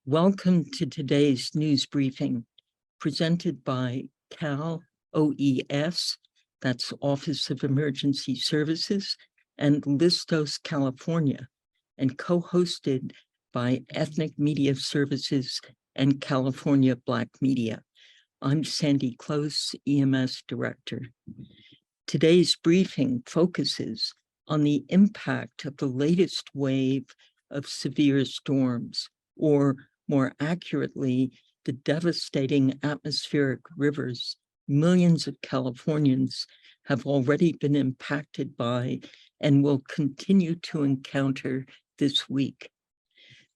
Welcome to today's news briefing presented by Cal OES, that's Office of Emergency Services, and Listos California, and co-hosted by Ethnic Media Services and California Black Media. I'm Sandy Close, EMS Director. Today's briefing focuses on the impact of the latest wave of severe storms, or more accurately, the devastating atmospheric rivers millions of Californians have already been impacted by and will continue to encounter this week.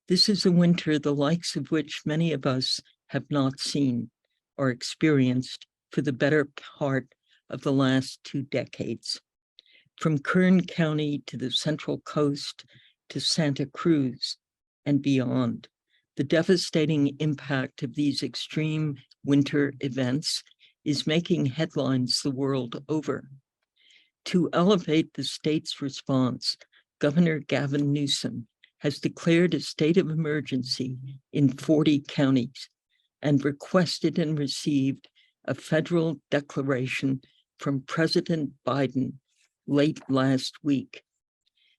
This is a winter the likes of which many of us have not seen or experienced for the better part of the last 2 decades. From Kern County to the Central Coast to Santa Cruz and beyond, the devastating impact of these extreme winter events is making headlines the world over. To elevate the state's response, Governor Gavin Newsom has declared a state of emergency in 40 counties and requested and received a federal declaration from President Biden late last week.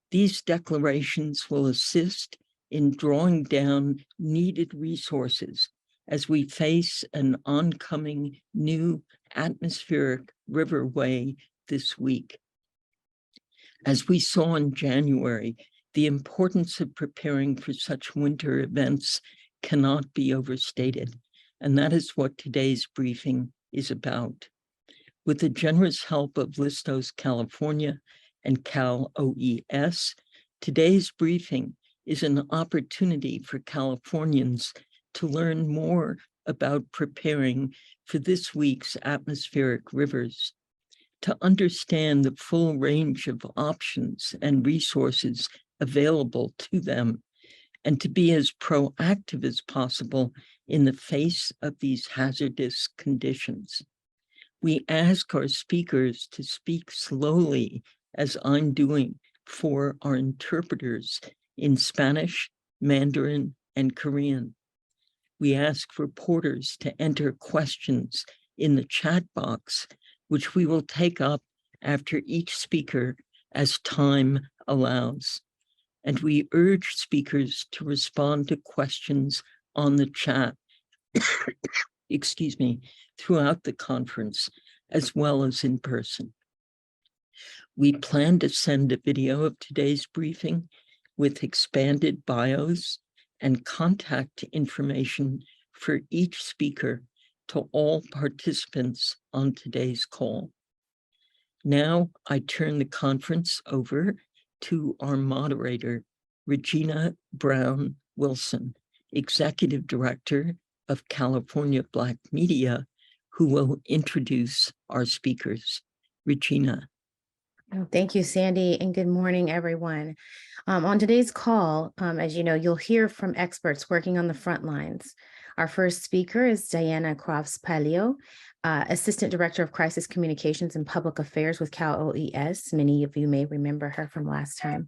These declarations will assist in drawing down needed resources as we face an oncoming new atmospheric riverway this week. As we saw in January, the importance of preparing for such winter events cannot be overstated, and that is what today's briefing is about. With the generous help of Listos California and Cal OES, today's briefing is an opportunity for Californians to learn more about preparing for this week's atmospheric rivers, to understand the full range of options and resources available to them, and to be as proactive as possible in the face of these hazardous conditions. We ask our speakers to speak slowly, as I'm doing, for our interpreters in Spanish, Mandarin, and Korean. We ask reporters to enter questions in the chat box, which we will take up after each speaker as time allows. And we urge speakers to respond to questions on the chat, excuse me, throughout the conference, as well as in person. We plan to send a video of today's briefing with expanded bios and contact information for each speaker to all participants on today's call. Now I turn the conference over to our moderator, Regina Brown Wilson, Executive Director of California Black Media, who will introduce our speakers. Regina. Thank you, Sandy, and good morning, everyone. On today's call, as you know, you'll hear from experts working on the front lines. Our first speaker is Diana Crofts-Pelayo, Assistant Director of Crisis Communications and Public Affairs with Cal OES. Many of you may remember her from last time.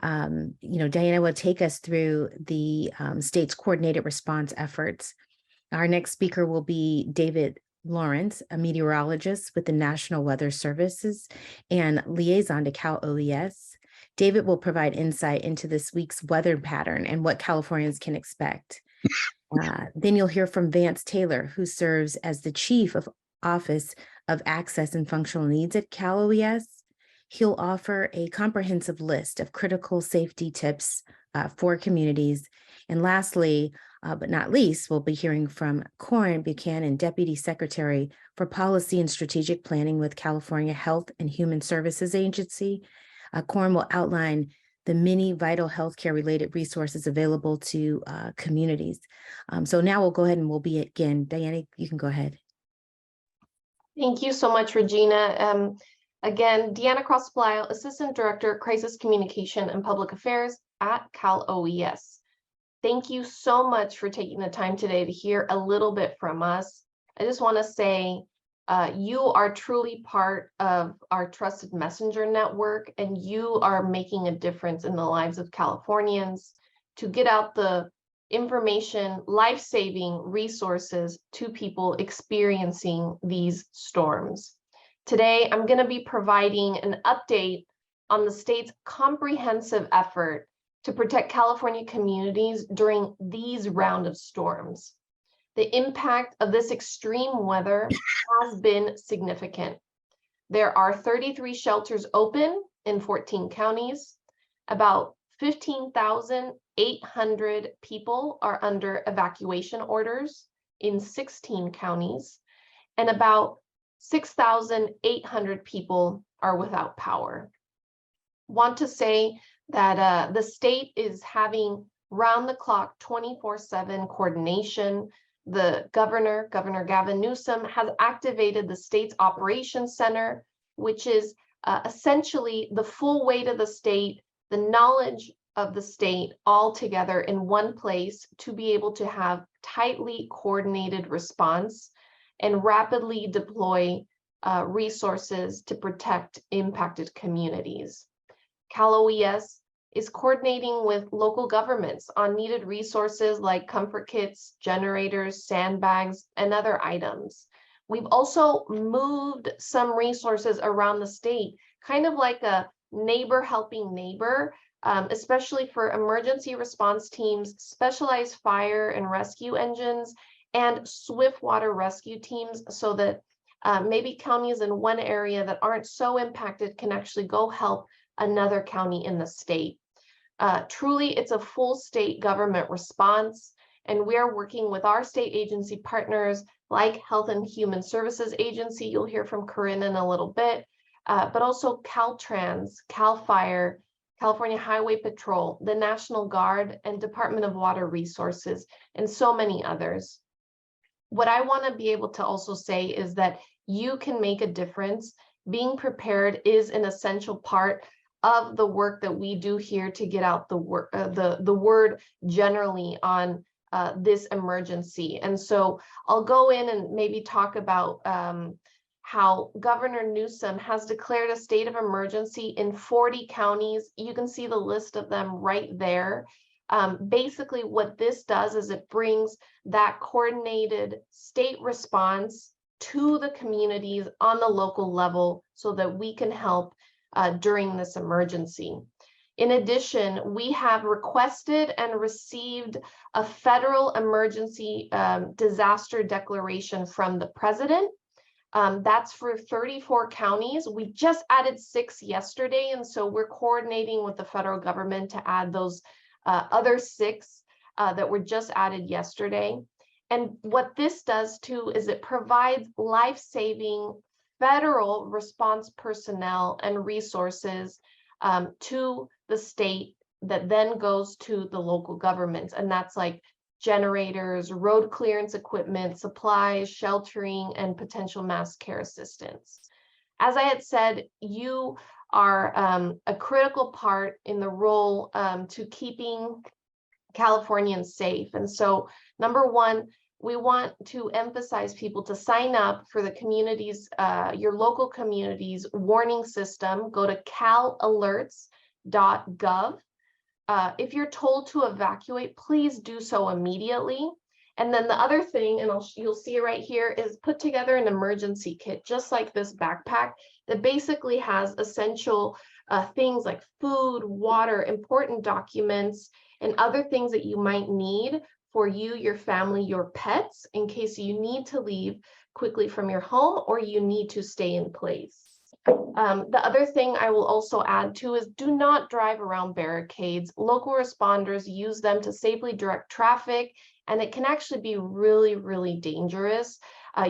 Diana will take us through the state's coordinated response efforts. Our next speaker will be David Lawrence, a meteorologist with the National Weather Services and liaison to Cal OES. David will provide insight into this week's weather pattern and what Californians can expect. Then you'll hear from Vance Taylor, who serves as the Chief of Office of Access and Functional Needs at Cal OES. He'll offer a comprehensive list of critical safety tips for communities. And lastly, but not least, we'll be hearing from Corrin, Buchanan, Deputy Secretary for Policy and Strategic Planning with California Health and Human Services Agency. Corrin will outline the many vital healthcare related resources available to communities. So now we'll go ahead and we'll begin. Diana, you can go ahead. Thank you so much, Regina. Again, Diana Crofts-Pelayo, Assistant Director, Crisis Communication and Public Affairs at Cal OES. Thank you so much for taking the time today to hear a little bit from us. I just want to say you are truly part of our trusted messenger network, and you are making a difference in the lives of Californians to get out the information, life-saving resources to people experiencing these storms. Today, I'm going to be providing an update on the state's comprehensive effort to protect California communities during these round of storms. The impact of this extreme weather has been significant. There are 33 shelters open in 14 counties. About 15,800 people are under evacuation orders in 16 counties, and about 6,800 people are without power. Want to say that the state is having round-the-clock 24/7 coordination. The Governor Gavin Newsom, has activated the state's operations center, which is essentially the full weight of the state, the knowledge of the state all together in one place to be able to have tightly coordinated response and rapidly deploy resources to protect impacted communities. Cal OES is coordinating with local governments on needed resources like comfort kits, generators, sandbags, and other items. We've also moved some resources around the state, kind of like a neighbor helping neighbor, especially for emergency response teams, specialized fire and rescue engines, and swift water rescue teams, so that maybe counties in one area that aren't so impacted can actually go help another county in the state. Truly, it's a full state government response, and we are working with our state agency partners like Health and Human Services Agency, you'll hear from Corrin in a little bit, but also Caltrans, Cal Fire, California Highway Patrol, the National Guard, and Department of Water Resources, and so many others. What I want to be able to also say is that you can make a difference. Being prepared is an essential part of the work that we do here to get out the word generally on this emergency. And so I'll go in and maybe talk about how Governor Newsom has declared a state of emergency in 40 counties. You can see the list of them right there. Basically, what this does is it brings that coordinated state response to the communities on the local level so that we can help during this emergency. In addition, we have requested and received a federal emergency disaster declaration from the president. That's for 34 counties. We just added 6 yesterday, and so we're coordinating with the federal government to add those other 6 that were just added yesterday. And what this does too is it provides life-saving federal response personnel and resources to the state that then goes to the local governments. And that's like generators, road clearance equipment, supplies, sheltering, and potential mass care assistance. As I had said, you are a critical part in the role to keeping Californians safe. And so, number one, we want to emphasize people to sign up for the community's, your local community's warning system. Go to calalerts.gov. If you're told to evacuate, please do so immediately. And then the other thing, and you'll see it right here, is put together an emergency kit, just like this backpack, that basically has essential things like food, water, important documents, and other things that you might need for you, your family, your pets, in case you need to leave quickly from your home or you need to stay in place. The other thing I will also add to is do not drive around barricades. Local responders use them to safely direct traffic, and it can actually be really, really dangerous.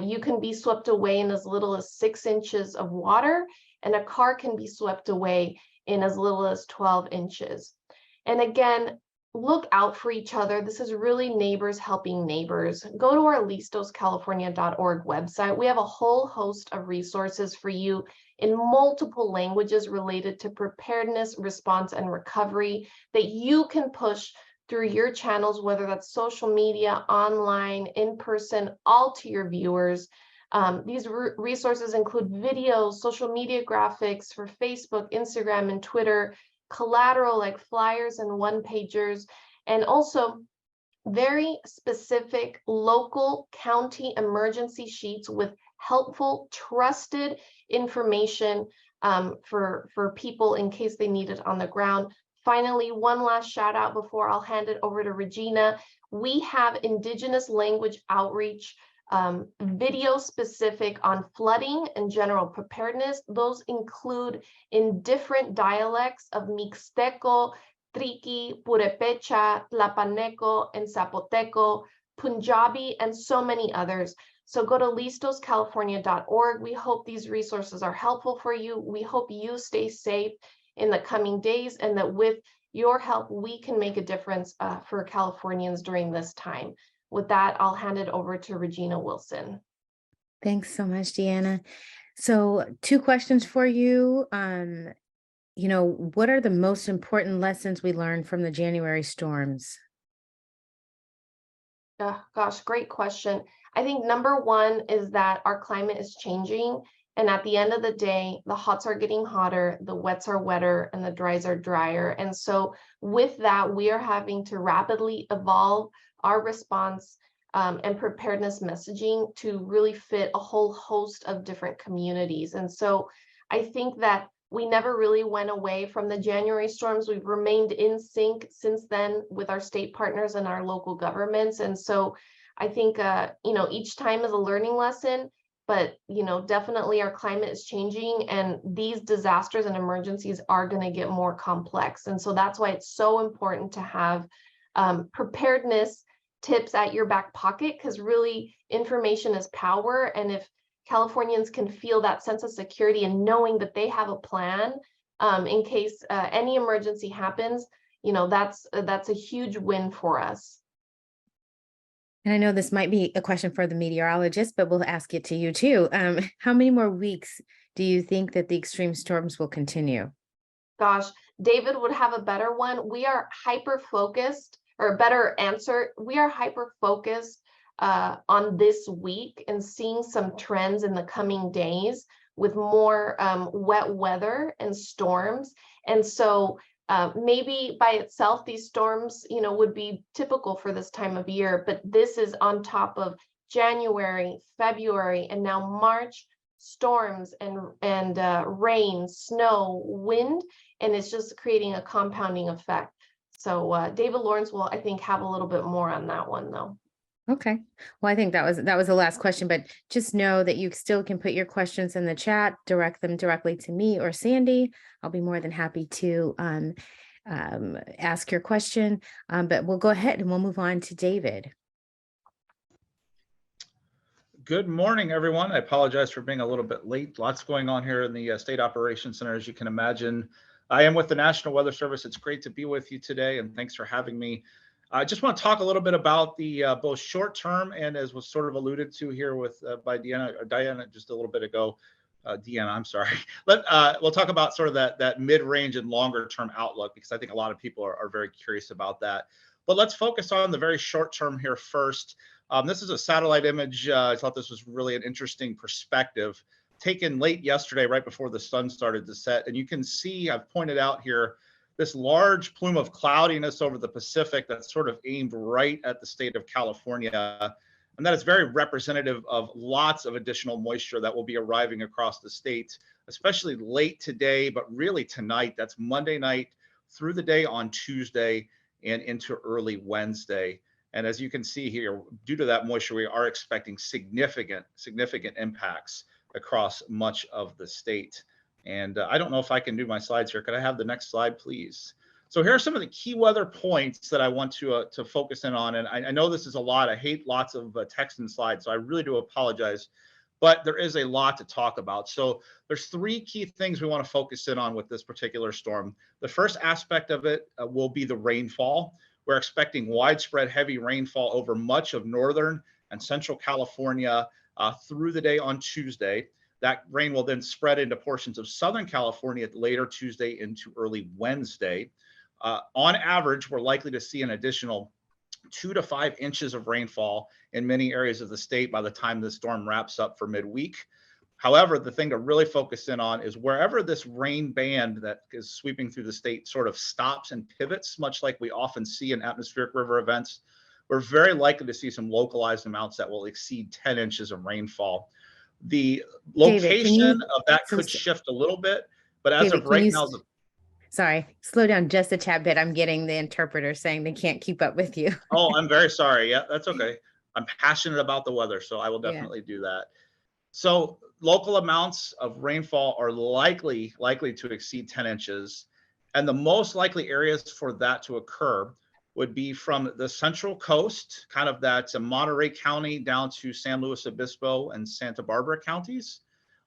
You can be swept away in as little as 6 inches of water, and a car can be swept away in as little as 12 inches. And again, look out for each other. This is really neighbors helping neighbors. Go to our listoscalifornia.org website. We have a whole host of resources for you in multiple languages related to preparedness, response, and recovery that you can push through your channels, whether that's social media, online, in person, all to your viewers. These resources include videos, social media graphics for Facebook, Instagram, and Twitter, collateral like flyers and one-pagers, and also very specific local county emergency sheets with helpful, trusted information for people in case they need it on the ground. Finally, one last shout out before I'll hand it over to Regina. We have Indigenous language outreach video specific on flooding and general preparedness. Those include in different dialects of Mixteco, Triqui, Purepecha, Tlapaneco, and Zapoteco, Punjabi, and so many others. So go to listoscalifornia.org. We hope these resources are helpful for you. We hope you stay safe in the coming days, and that with your help, we can make a difference for Californians during this time. With that, I'll hand it over to Regina Wilson. Thanks so much, Deanna. So 2 questions for you. What are the most important lessons we learned from the January storms? Gosh, great question. I think number one is that our climate is changing. And at the end of the day, the hots are getting hotter, the wets are wetter, and the dries are drier. And so with that, we are having to rapidly evolve our response and preparedness messaging to really fit a whole host of different communities. And so I think that we never really went away from the January storms. We've remained in sync since then with our state partners and our local governments. And so I think, each time is a learning lesson, but, definitely our climate is changing and these disasters and emergencies are going to get more complex. And so that's why it's so important to have preparedness tips at your back pocket, because really information is power. And if Californians can feel that sense of security and knowing that they have a plan in case any emergency happens, that's a huge win for us. And I know this might be a question for the meteorologist, but we'll ask it to you too. How many more weeks do you think that the extreme storms will continue? Gosh, David would have a better one. We are hyper-focused, or a better answer. We are hyper-focused on this week and seeing some trends in the coming days with more wet weather and storms. And so maybe by itself, these storms, would be typical for this time of year, but this is on top of January, February, and now March storms and rain, snow, wind, and it's just creating a compounding effect. So David Lawrence will, I think, have a little bit more on that one, though. Okay. Well, I think that was the last question, but just know that you still can put your questions in the chat, direct them directly to me or Sandy. I'll be more than happy to ask your question, but we'll go ahead and we'll move on to David. Good morning, everyone. I apologize for being a little bit late. Lots going on here in the State Operations Center, as you can imagine. I am with the National Weather Service. It's great to be with you today, and thanks for having me. I just want to talk a little bit about the both short term and, as was sort of alluded to here with by Diana just a little bit ago. Deanna, I'm sorry. We'll talk about sort of that mid-range and longer term outlook, because I think a lot of people are very curious about that. But let's focus on the very short term here first. This is a satellite image. I thought this was really an interesting perspective, taken late yesterday, right before the sun started to set. And you can see, I've pointed out here, this large plume of cloudiness over the Pacific that's sort of aimed right at the state of California. And that is very representative of lots of additional moisture that will be arriving across the state, especially late today, but really tonight. That's Monday night through the day on Tuesday and into early Wednesday. And as you can see here, due to that moisture, we are expecting significant impacts across much of the state. And I don't know if I can do my slides here. Could I have the next slide, please? So here are some of the key weather points that I want to focus in on. And I know this is a lot. I hate lots of text and slides, so I really do apologize. But there is a lot to talk about. So there's 3 key things we want to focus in on with this particular storm. The first aspect of it will be the rainfall. We're expecting widespread heavy rainfall over much of northern and central California through the day on Tuesday. That rain will then spread into portions of Southern California later Tuesday into early Wednesday. On average, we're likely to see an additional 2 to 5 inches of rainfall in many areas of the state by the time the storm wraps up for midweek. However, the thing to really focus in on is wherever this rain band that is sweeping through the state sort of stops and pivots, much like we often see in atmospheric river events, we're very likely to see some localized amounts that will exceed 10 inches of rainfall. The location of that could shift a little bit, but as of right now, sorry, slow down just a tad bit. I'm getting the interpreter saying they can't keep up with you. Oh, I'm very sorry. Yeah, that's okay. I'm passionate about the weather, so I will definitely do that. So local amounts of rainfall are likely to exceed 10 inches. And the most likely areas for that to occur would be from the central coast, kind of that Monterey County down to San Luis Obispo and Santa Barbara counties,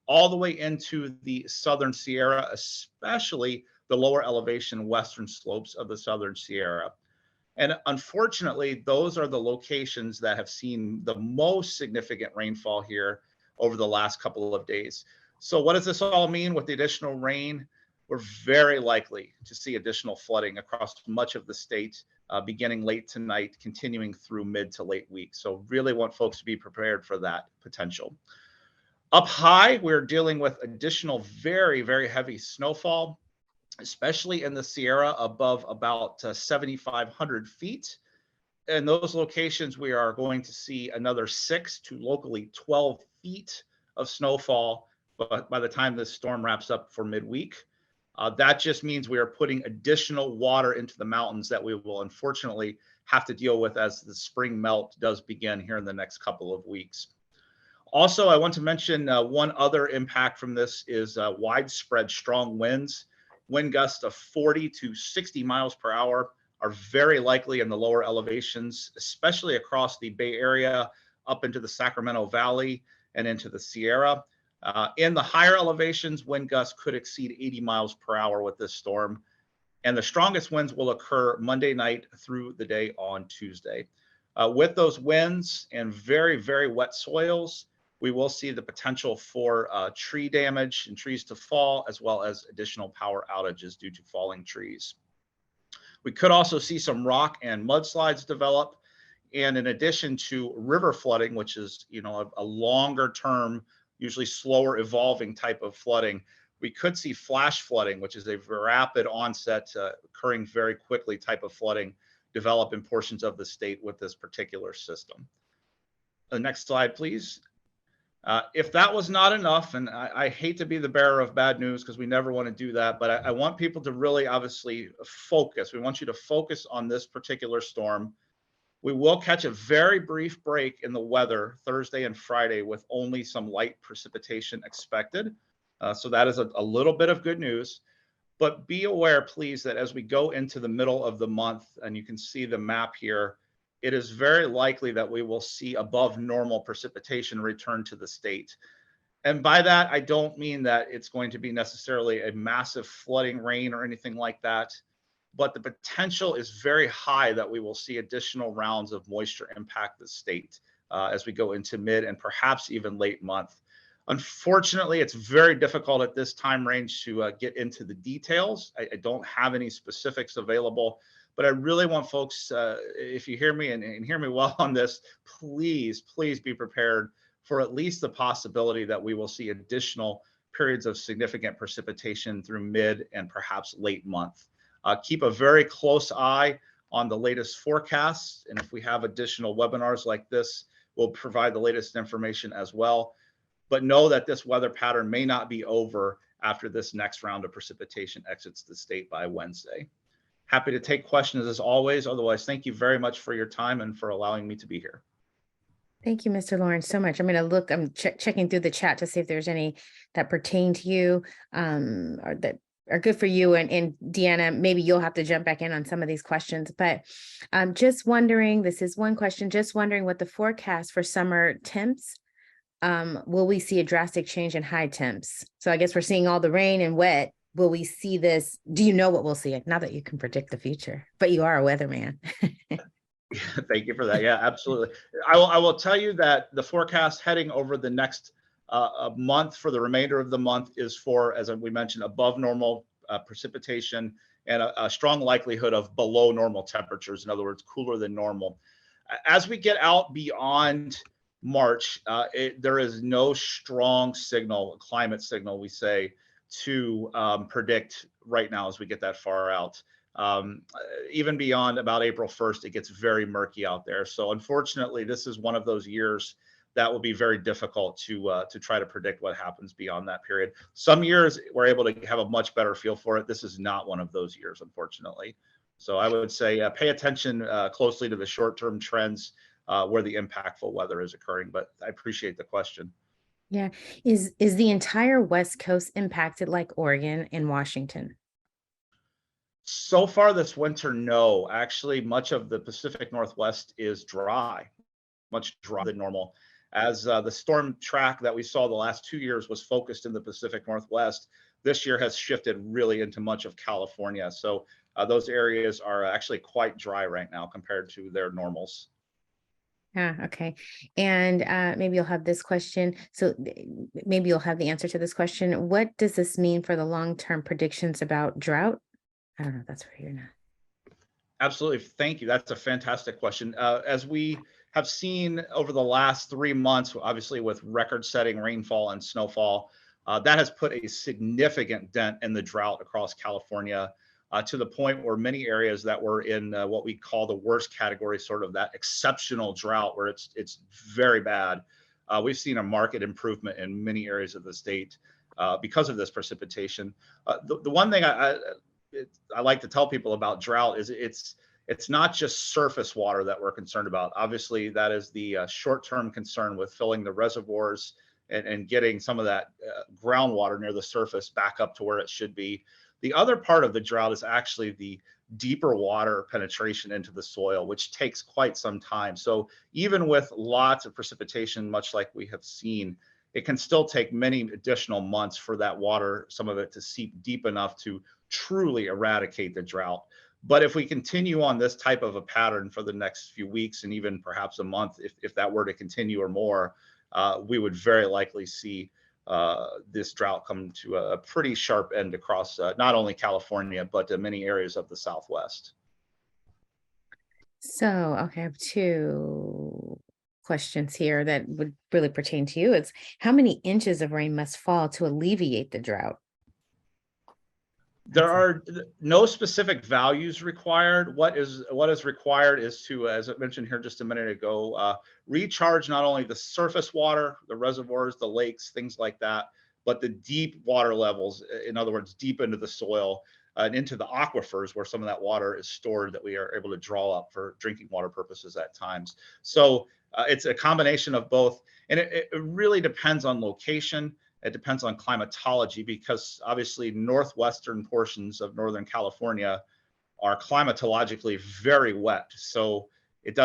all the way into the Southern Sierra, especially the lower elevation western slopes of the Southern Sierra. And unfortunately, those are the locations that have seen the most significant rainfall here over the last couple of days. So what does this all mean with the additional rain? We're very likely to see additional flooding across much of the state, beginning late tonight, continuing through mid to late week. So really want folks to be prepared for that potential. Up high, we're dealing with additional very, very heavy snowfall, especially in the Sierra above about 7,500 feet. In those locations, we are going to see another 6 to locally 12 feet of snowfall by the time this storm wraps up for midweek. That just means we are putting additional water into the mountains that we will unfortunately have to deal with as the spring melt does begin here in the next couple of weeks. Also, I want to mention one other impact from this is widespread strong winds. Wind gusts of 40 to 60 miles per hour are very likely in the lower elevations, especially across the Bay Area, up into the Sacramento Valley and into the Sierra. In the higher elevations, wind gusts could exceed 80 miles per hour with this storm. And the strongest winds will occur Monday night through the day on Tuesday. With those winds and very, very wet soils, we will see the potential for tree damage and trees to fall, as well as additional power outages due to falling trees. We could also see some rock and mudslides develop. And in addition to river flooding, which is, a longer term, usually slower evolving type of flooding, we could see flash flooding, which is a rapid onset, occurring very quickly type of flooding, develop in portions of the state with this particular system. The next slide, please. If that was not enough, and I hate to be the bearer of bad news because we never want to do that, but I want people to really obviously focus. We want you to focus on this particular storm. We will catch a very brief break in the weather Thursday and Friday with only some light precipitation expected. So that is a little bit of good news. But be aware, please, that as we go into the middle of the month, and you can see the map here, it is very likely that we will see above normal precipitation return to the state. And by that, I don't mean that it's going to be necessarily a massive flooding rain or anything like that, but the potential is very high that we will see additional rounds of moisture impact the state as we go into mid and perhaps even late month. Unfortunately, it's very difficult at this time range to get into the details. I don't have any specifics available. But I really want folks, if you hear me and hear me well on this, please be prepared for at least the possibility that we will see additional periods of significant precipitation through mid and perhaps late month. Keep a very close eye on the latest forecasts. And if we have additional webinars like this, we'll provide the latest information as well. But know that this weather pattern may not be over after this next round of precipitation exits the state by Wednesday. Happy to take questions as always. Otherwise, thank you very much for your time and for allowing me to be here. Thank you, Mr. Lawrence, so much. I'm going to look, I'm checking through the chat to see if there's any that pertain to you or that are good for you. And Deanna, maybe you'll have to jump back in on some of these questions. But I'm just wondering, this is one question, just wondering what the forecast for summer temps. Will we see a drastic change in high temps? So I guess we're seeing all the rain and wet. Will we see this? Do you know what we'll see? Not that you can predict the future, but you are a weatherman. Thank you for that. Yeah, absolutely. I will tell you that the forecast heading over the next month for the remainder of the month is for, as we mentioned, above normal precipitation and a strong likelihood of below normal temperatures. In other words, cooler than normal. As we get out beyond March, there is no strong signal, climate signal, we say, to predict right now as we get that far out. Even beyond about April 1st, it gets very murky out there. So unfortunately, this is one of those years that will be very difficult to try to predict what happens beyond that period. Some years we're able to have a much better feel for it. This is not one of those years, unfortunately. So I would say pay attention closely to the short-term trends where the impactful weather is occurring. But I appreciate the question. Yeah. Is the entire West Coast impacted like Oregon and Washington? So far this winter, no. Actually, much of the Pacific Northwest is dry, much drier than normal. As the storm track that we saw the last 2 years was focused in the Pacific Northwest, this year has shifted really into much of California. So those areas are actually quite dry right now compared to their normals. Yeah, okay. And maybe you'll have this question. So maybe you'll have the answer to this question. What does this mean for the long-term predictions about drought? I don't know if that's where you're not. Absolutely. Thank you. That's a fantastic question. As we have seen over the last 3 months, obviously with record-setting rainfall and snowfall, that has put a significant dent in the drought across California, to the point where many areas that were in what we call the worst category, sort of that exceptional drought where it's very bad, we've seen a marked improvement in many areas of the state because of this precipitation. The one thing I like to tell people about drought is it's not just surface water that we're concerned about. Obviously, that is the short-term concern with filling the reservoirs and getting some of that groundwater near the surface back up to where it should be. The other part of the drought is actually the deeper water penetration into the soil, which takes quite some time. So even with lots of precipitation, much like we have seen, it can still take many additional months for that water, some of it, to seep deep enough to truly eradicate the drought. But if we continue on this type of a pattern for the next few weeks and even perhaps a month, if that were to continue or more, we would very likely see this drought come to a pretty sharp end across not only California, but many areas of the Southwest. So, okay, I have two questions here that would really pertain to you. It's how many inches of rain must fall to alleviate the drought? There are no specific values required. What is required is to, as I mentioned here just a minute ago, recharge not only the surface water, the reservoirs, the lakes, things like that, but the deep water levels, in other words, deep into the soil and into the aquifers where some of that water is stored that we are able to draw up for drinking water purposes at times. So it's a combination of both. And it really depends on location. It depends on climatology, because obviously northwestern portions of Northern California are climatologically very wet. So it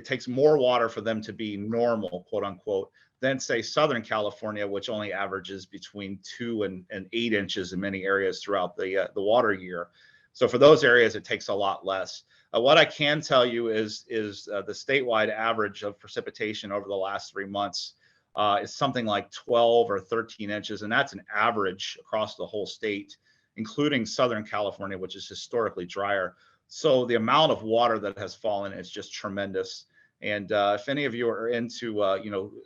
takes more water for them to be normal, quote unquote, than say Southern California, which only averages between 2 and 8 inches in many areas throughout the water year. So for those areas, it takes a lot less. What I can tell you is the statewide average of precipitation over the last 3 months is something like 12 or 13 inches. And that's an average across the whole state, including Southern California, which is historically drier. So the amount of water that has fallen is just tremendous. And if any of you are into,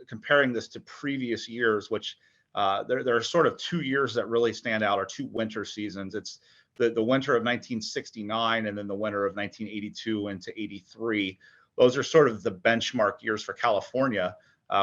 comparing this to previous years, which there are sort of 2 years that really stand out, or 2 winter seasons. It's the winter of 1969 and then the winter of 1982 into 83. Those are sort of the benchmark years for California,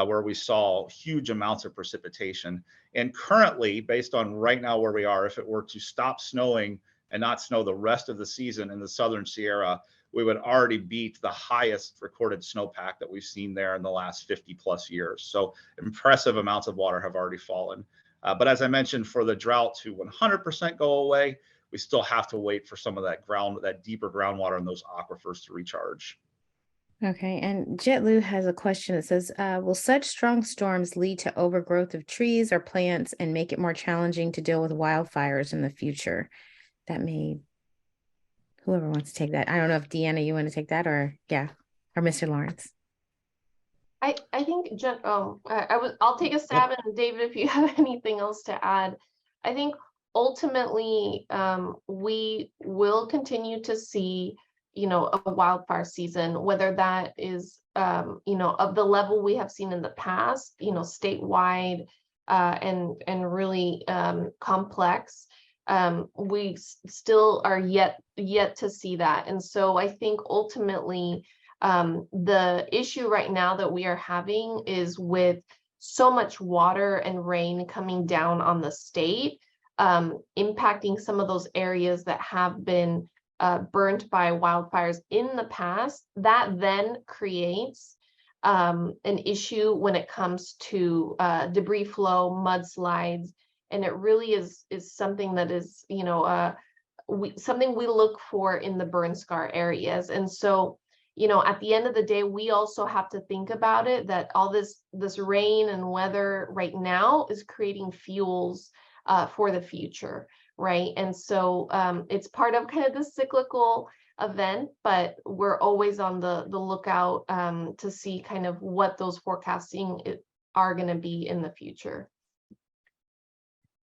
where we saw huge amounts of precipitation. And currently, based on right now where we are, if it were to stop snowing and not snow the rest of the season in the Southern Sierra, we would already beat the highest recorded snowpack that we've seen there in the last 50 plus years. So impressive amounts of water have already fallen. But as I mentioned, for the drought to 100% go away, we still have to wait for some of that deeper groundwater in those aquifers to recharge. Okay, and JetLu has a question that says, will such strong storms lead to overgrowth of trees or plants and make it more challenging to deal with wildfires in the future? That may, whoever wants to take that. I don't know if Deanna, you want to take that, or Mr. Lawrence. I think I'll take a stab, and David, if you have anything else to add. I think ultimately we will continue to see a wildfire season, whether that is of the level we have seen in the past, statewide, and really complex. we still are yet to see that. And so I think ultimately the issue right now that we are having is with so much water and rain coming down on the state, impacting some of those areas that have been burnt by wildfires in the past. That then creates an issue when it comes to debris flow, mudslides, and it really is something that is, you know, something we look for in the burn scar areas. And so, you know, at the end of the day, we also have to think about it, that all this rain and weather right now is creating fuels for the future, right? And so it's part of kind of the cyclical event, but we're always on the lookout to see kind of what those forecasting are going to be in the future.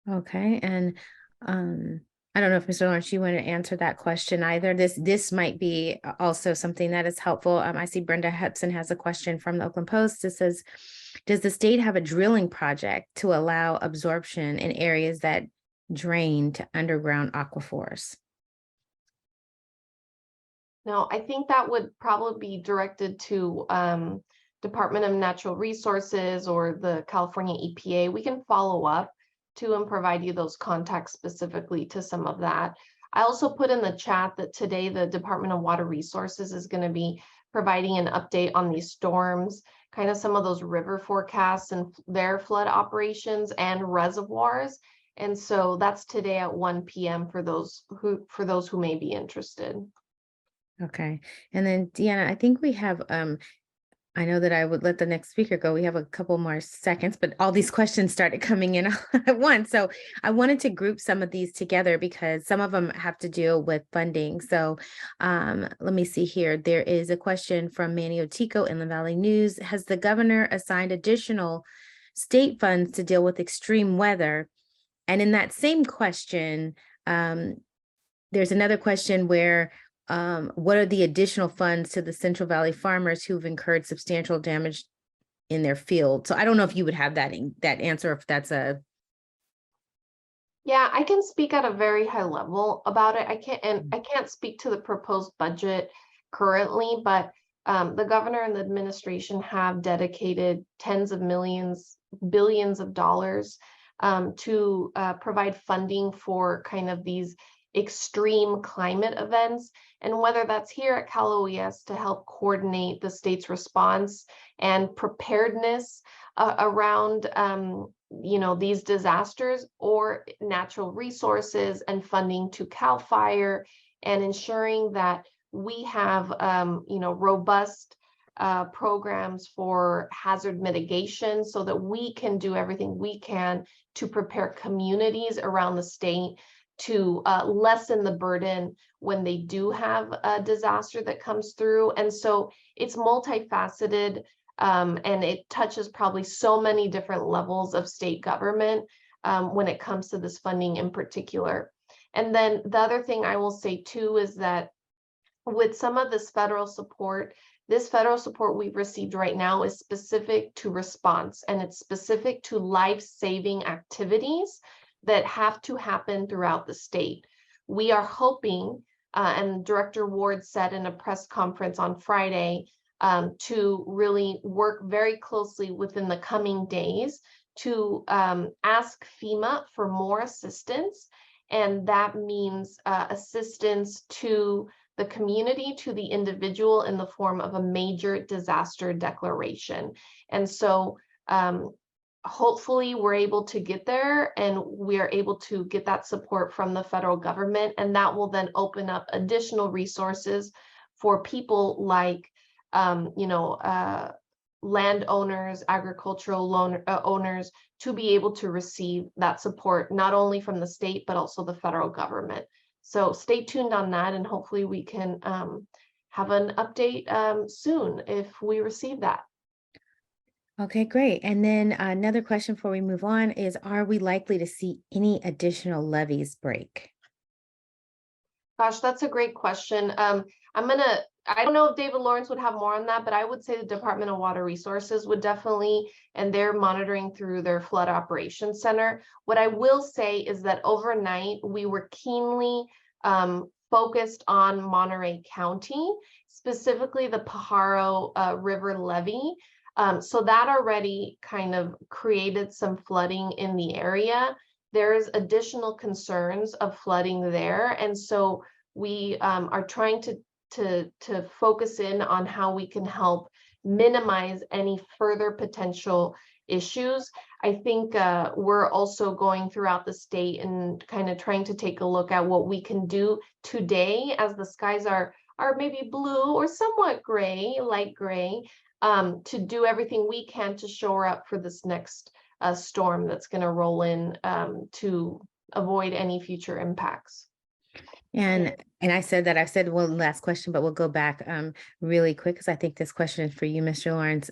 Okay, and I don't know if Mr. Lawrence, you want to answer that question either. This might be also something that is helpful. I see Brenda Hudson has a question from the Oakland Post. It says, does the state have a drilling project to allow absorption in areas that drain to underground aquifers? No, I think that would probably be directed to Department of Natural Resources or the California EPA. We can follow up to and provide you those contacts specifically to some of that. I also put in the chat that today the Department of Water Resources is going to be providing an update on these storms, kind of some of those river forecasts and their flood operations and reservoirs. And so that's today at 1 p.m. for those who may be interested. Okay. And then Deanna, I think we have I know that I would let the next speaker go. We have a couple more seconds, but all these questions started coming in at once. So I wanted to group some of these together because some of them have to deal with funding. So let me see here. There is a question from Manny Otico in the Valley News. Has the governor assigned additional state funds to deal with extreme weather? And in that same question, there's another question where what are the additional funds to the Central Valley farmers who've incurred substantial damage in their field? So I don't know if you would have that answer, if that's a. Yeah, I can speak at a very high level about it. I can't speak to the proposed budget currently, but the governor and the administration have dedicated tens of millions, billions of dollars to provide funding for kind of these extreme climate events, and whether that's here at Cal OES to help coordinate the state's response and preparedness around you know, these disasters, or natural resources and funding to CAL FIRE and ensuring that we have you know, robust programs for hazard mitigation so that we can do everything we can to prepare communities around the state to lessen the burden when they do have a disaster that comes through. And so it's multifaceted and it touches probably so many different levels of state government when it comes to this funding in particular. And then the other thing I will say too is that with some of this federal support we've received right now is specific to response, and it's specific to life-saving activities that have to happen throughout the state. We are hoping, and Director Ward said in a press conference on Friday, to really work very closely within the coming days to ask FEMA for more assistance. And that means assistance to the community, to the individual, in the form of a major disaster declaration. And so hopefully we're able to get there and we are able to get that support from the federal government, and that will then open up additional resources for people like you know, landowners, agricultural owners, to be able to receive that support, not only from the state but also the federal government. So stay tuned on that, and hopefully we can have an update soon if we receive that. Okay, great. And then another question before we move on is, are we likely to see any additional levees break? Gosh, that's a great question. I don't know if David Lawrence would have more on that, but I would say the Department of Water Resources would definitely, and they're monitoring through their flood operations center. What I will say is that overnight we were keenly focused on Monterey County, specifically the Pajaro River levee. So that already kind of created some flooding in the area. There's additional concerns of flooding there. And so we are trying to focus in on how we can help minimize any further potential issues. I think we're also going throughout the state and kind of trying to take a look at what we can do today as the skies are maybe blue or somewhat gray, light gray, to do everything we can to shore up for this next storm that's going to roll in to avoid any future impacts. And I said that, I said one last question, but we'll go back really quick because I think this question is for you, Mr. Lawrence.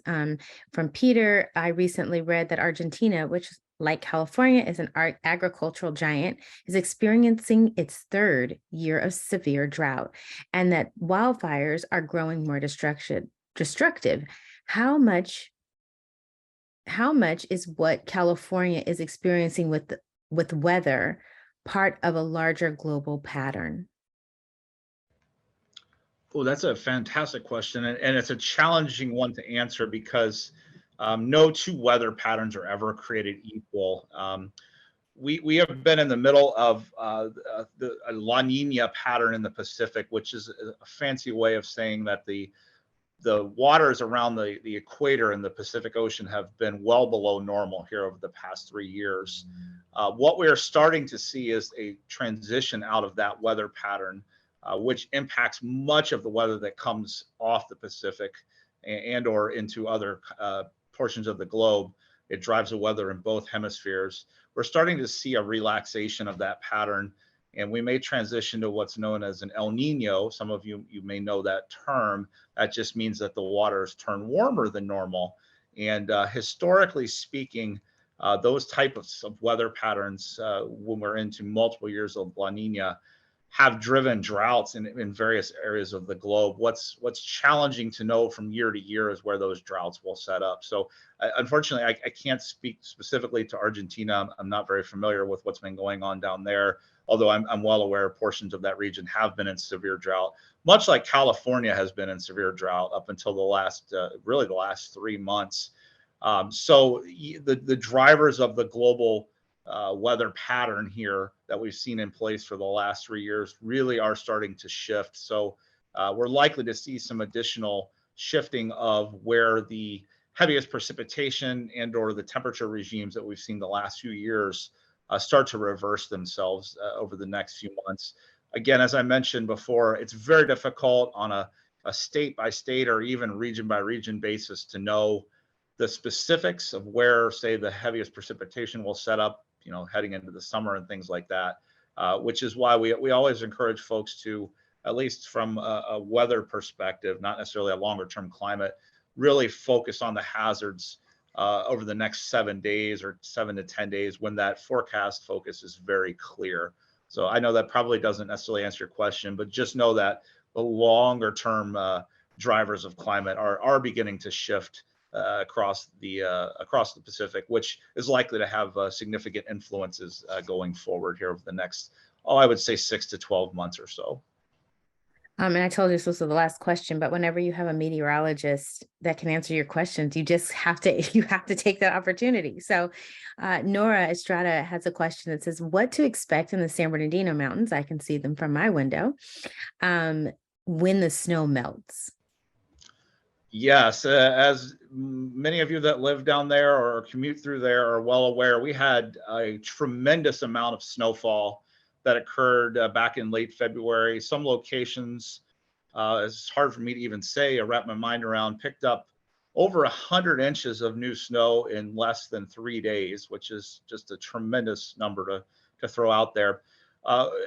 From Peter, I recently read that Argentina, which like California is an agricultural giant, is experiencing its third year of severe drought, and that wildfires are growing more destructive. How much is what California is experiencing with weather part of a larger global pattern? Oh, that's a fantastic question. And it's a challenging one to answer because no two weather patterns are ever created equal. We have been in the middle of a La Nina pattern in the Pacific, which is a fancy way of saying that the waters around the equator in the Pacific Ocean have been well below normal here over the past 3 years. What we are starting to see is a transition out of that weather pattern, which impacts much of the weather that comes off the Pacific and or into other portions of the globe. It drives the weather in both hemispheres. We're starting to see a relaxation of that pattern, and we may transition to what's known as an El Nino. Some of you may know that term. That just means that the waters turn warmer than normal. And historically speaking, those types of weather patterns, when we're into multiple years of La Nina, have driven droughts in various areas of the globe. What's challenging to know from year to year is where those droughts will set up. So unfortunately, I can't speak specifically to Argentina. I'm not very familiar with what's been going on down there, although I'm well aware portions of that region have been in severe drought, much like California has been in severe drought up until the last 3 months. So the drivers of the global weather pattern here that we've seen in place for the last 3 years really are starting to shift. So we're likely to see some additional shifting of where the heaviest precipitation and or the temperature regimes that we've seen the last few years start to reverse themselves over the next few months. Again, as I mentioned before, it's very difficult on a state by state or even region by region basis to know the specifics of where, say, the heaviest precipitation will set up, heading into the summer and things like that, which is why we always encourage folks to, at least from a weather perspective, not necessarily a longer term climate, really focus on the hazards over the next 7 days or 7 to 10 days when that forecast focus is very clear. So I know that probably doesn't necessarily answer your question, but just know that the longer term drivers of climate are beginning to shift across the Pacific, which is likely to have significant influences going forward here over the next, I would say 6 to 12 months or so. And I told you this was the last question, but whenever you have a meteorologist that can answer your questions, you just have to take that opportunity. So Nora Estrada has a question that says, what to expect in the San Bernardino Mountains? I can see them from my window when the snow melts. Yes, as many of you that live down there or commute through there are well aware, we had a tremendous amount of snowfall that occurred back in late February. Some locations, it's hard for me to even say or wrap my mind around, picked up over 100 inches of new snow in less than 3 days, which is just a tremendous number to throw out there.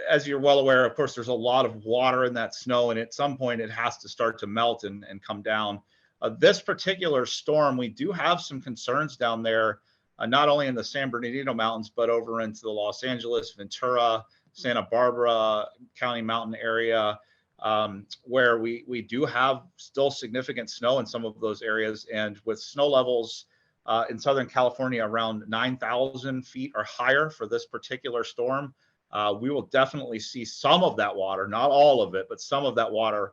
As you're well aware, of course, there's a lot of water in that snow, and at some point it has to start to melt and come down. This particular storm, we do have some concerns down there, not only in the San Bernardino Mountains, but over into the Los Angeles, Ventura, Santa Barbara County Mountain area. where we do have still significant snow in some of those areas. And with snow levels in Southern California around 9,000 feet or higher for this particular storm, we will definitely see some of that water, not all of it, but some of that water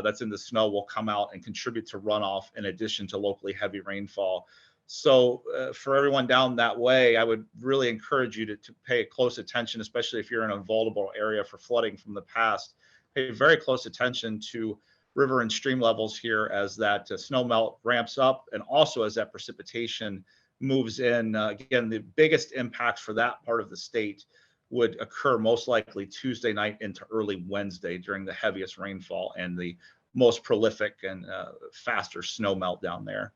that's in the snow will come out and contribute to runoff in addition to locally heavy rainfall. So for everyone down that way, I would really encourage you to pay close attention, especially if you're in a vulnerable area for flooding from the past. Pay very close attention to river and stream levels here as that snow melt ramps up, and also as that precipitation moves in. Again, the biggest impacts for that part of the state would occur most likely Tuesday night into early Wednesday during the heaviest rainfall and the most prolific and faster snow melt down there.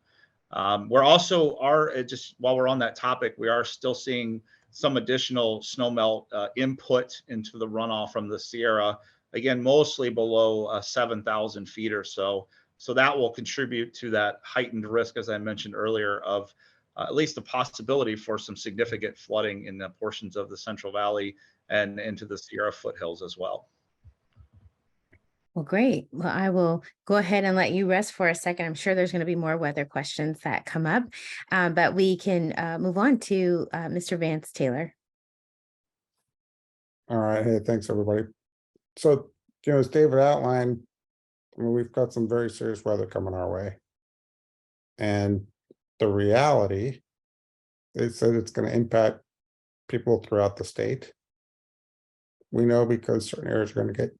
We're also just while we're on that topic, we are still seeing some additional snow melt input into the runoff from the Sierra. Again, mostly below 7,000 feet or so. So that will contribute to that heightened risk, as I mentioned earlier, of at least the possibility for some significant flooding in the portions of the Central Valley and into the Sierra foothills as well. Well, great. Well, I will go ahead and let you rest for a second. I'm sure there's going to be more weather questions that come up, but we can move on to Mr. Vance Taylor. All right. Hey, thanks, everybody. So, as David outlined, I mean, we've got some very serious weather coming our way. And the reality, they said it's going to impact people throughout the state. We know because certain areas are going to get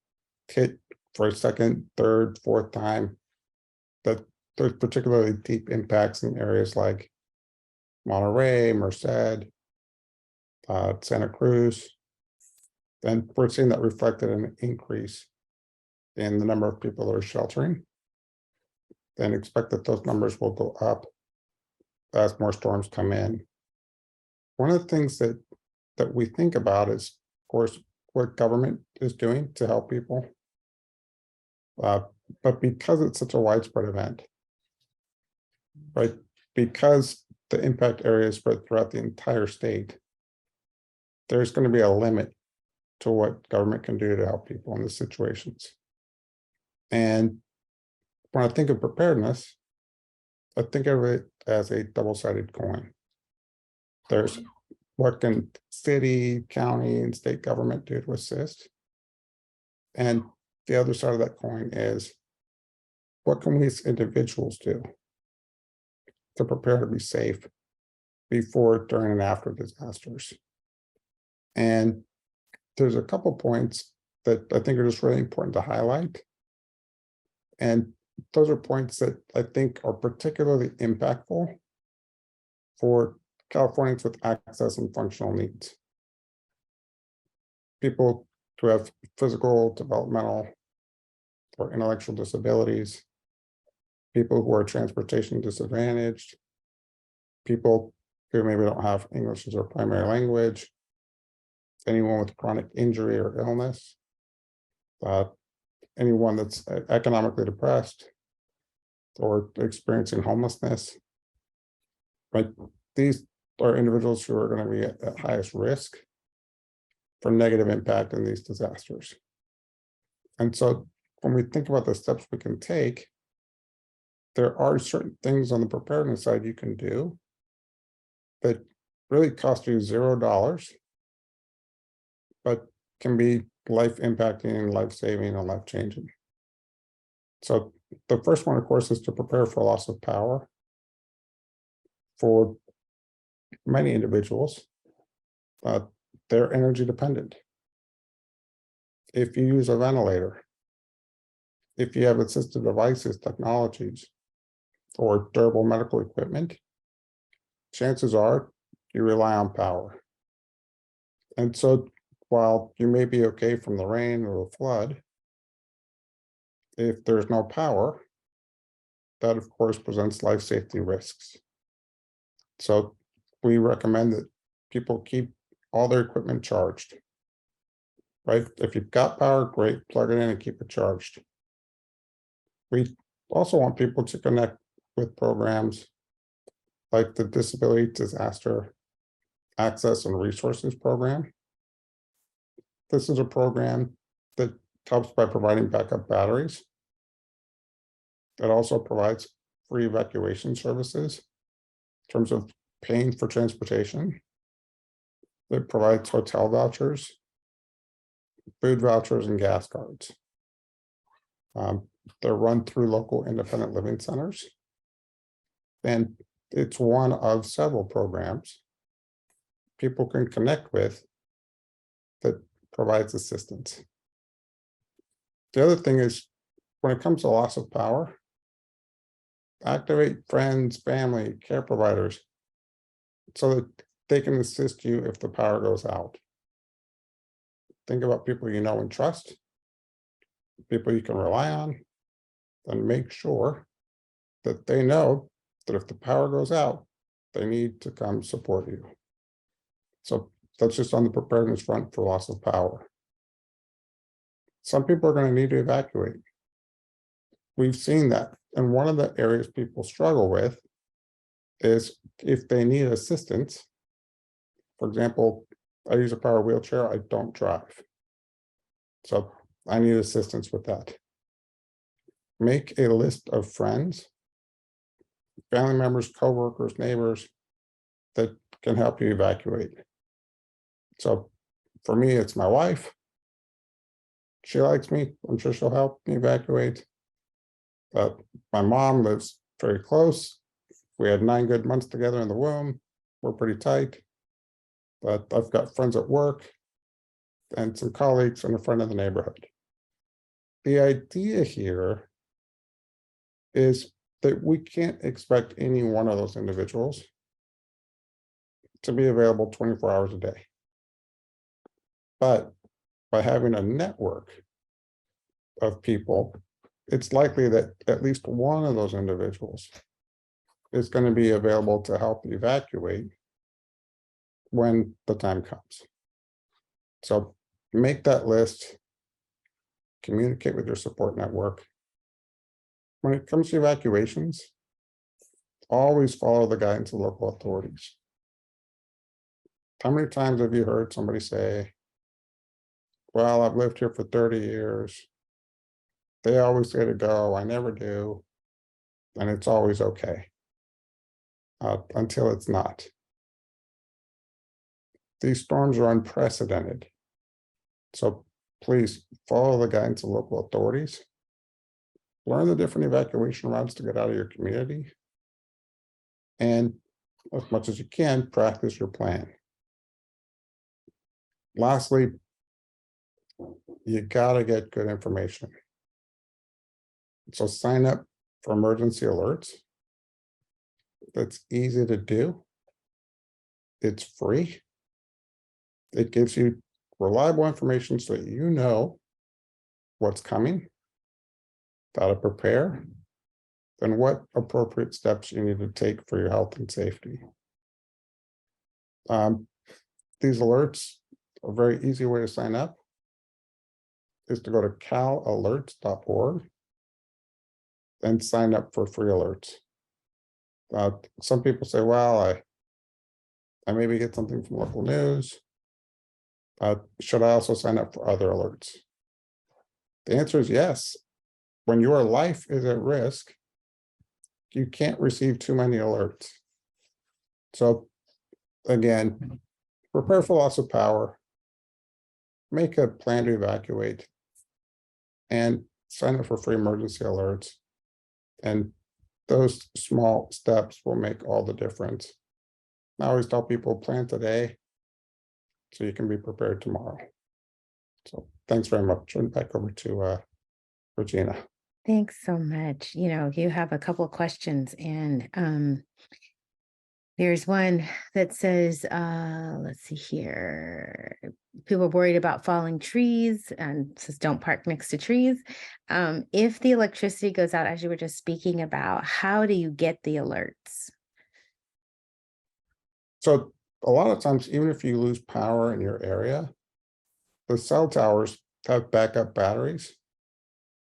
hit for a second, third, fourth time, that there's particularly deep impacts in areas like Monterey, Merced, Santa Cruz. And we're seeing that reflected in an increase in the number of people that are sheltering. Then expect that those numbers will go up as more storms come in. One of the things that we think about is, of course, what government is doing to help people. But because it's such a widespread event, right? Because the impact area is spread throughout the entire state, there's going to be a limit to what government can do to help people in these situations. And when I think of preparedness, I think of it as a double-sided coin. There's what can city, county, and state government do to assist? And the other side of that coin is, what can we as individuals do to prepare to be safe before, during, and after disasters? And there's a couple points that I think are just really important to highlight. And those are points that I think are particularly impactful for Californians with access and functional needs. People who have physical, developmental, or intellectual disabilities, people who are transportation disadvantaged, people who maybe don't have English as their primary language, anyone with chronic injury or illness, anyone that's economically depressed or experiencing homelessness, right? These are individuals who are going to be at highest risk for negative impact in these disasters. And so when we think about the steps we can take, there are certain things on the preparedness side you can do that really cost you $0, but can be life impacting, life saving, and life changing. So the first one, of course, is to prepare for loss of power. For many individuals, they're energy dependent. If you use a ventilator, if you have assistive devices, technologies, or durable medical equipment, chances are you rely on power. And so while you may be okay from the rain or the flood, if there's no power, that of course presents life safety risks. So we recommend that people keep all their equipment charged, right? If you've got power, great, plug it in and keep it charged. We also want people to connect with programs like the Disability Disaster Access and Resources Program. This is a program that helps by providing backup batteries. It also provides free evacuation services in terms of paying for transportation. It provides hotel vouchers, food vouchers, and gas cards. They're run through local independent living centers. And it's one of several programs people can connect with that provides assistance. The other thing is, when it comes to loss of power, activate friends, family, care providers so that they can assist you if the power goes out. Think about people you know and trust, people you can rely on, and make sure that they know that if the power goes out, they need to come support you. So that's just on the preparedness front for loss of power. Some people are going to need to evacuate. We've seen that. And one of the areas people struggle with is if they need assistance. For example, I use a power wheelchair, I don't drive. So I need assistance with that. Make a list of friends, family members, coworkers, neighbors that can help you evacuate. So for me, it's my wife. She likes me. I'm sure she'll help me evacuate. But my mom lives very close. We had 9 good months together in the womb. We're pretty tight. But I've got friends at work and some colleagues and a friend in the neighborhood. The idea here is that we can't expect any one of those individuals to be available 24 hours a day. But by having a network of people, it's likely that at least one of those individuals is going to be available to help evacuate when the time comes. So make that list, communicate with your support network. When it comes to evacuations, always follow the guidance of local authorities. How many times have you heard somebody say, well, I've lived here for 30 years. They always say to go, I never do. And it's always okay. Until it's not. These storms are unprecedented. So please follow the guidance of local authorities. Learn the different evacuation routes to get out of your community. And as much as you can, practice your plan. Lastly, you gotta get good information. So sign up for emergency alerts. That's easy to do. It's free. It gives you reliable information so that you know what's coming, how to prepare, and what appropriate steps you need to take for your health and safety. These alerts, a very easy way to sign up is to go to calalerts.org and sign up for free alerts. Some people say, well, I maybe get something from local news. Should I also sign up for other alerts? The answer is yes. When your life is at risk, you can't receive too many alerts. So again, prepare for loss of power, make a plan to evacuate, and sign up for free emergency alerts. And those small steps will make all the difference. I always tell people, plan today so you can be prepared tomorrow. So thanks very much. Turn back over to Regina. Thanks so much. You know, you have a couple of questions, and there's one that says, let's see here. People are worried about falling trees and says don't park next to trees. If the electricity goes out, as you were just speaking about, how do you get the alerts? So a lot of times, even if you lose power in your area, the cell towers have backup batteries.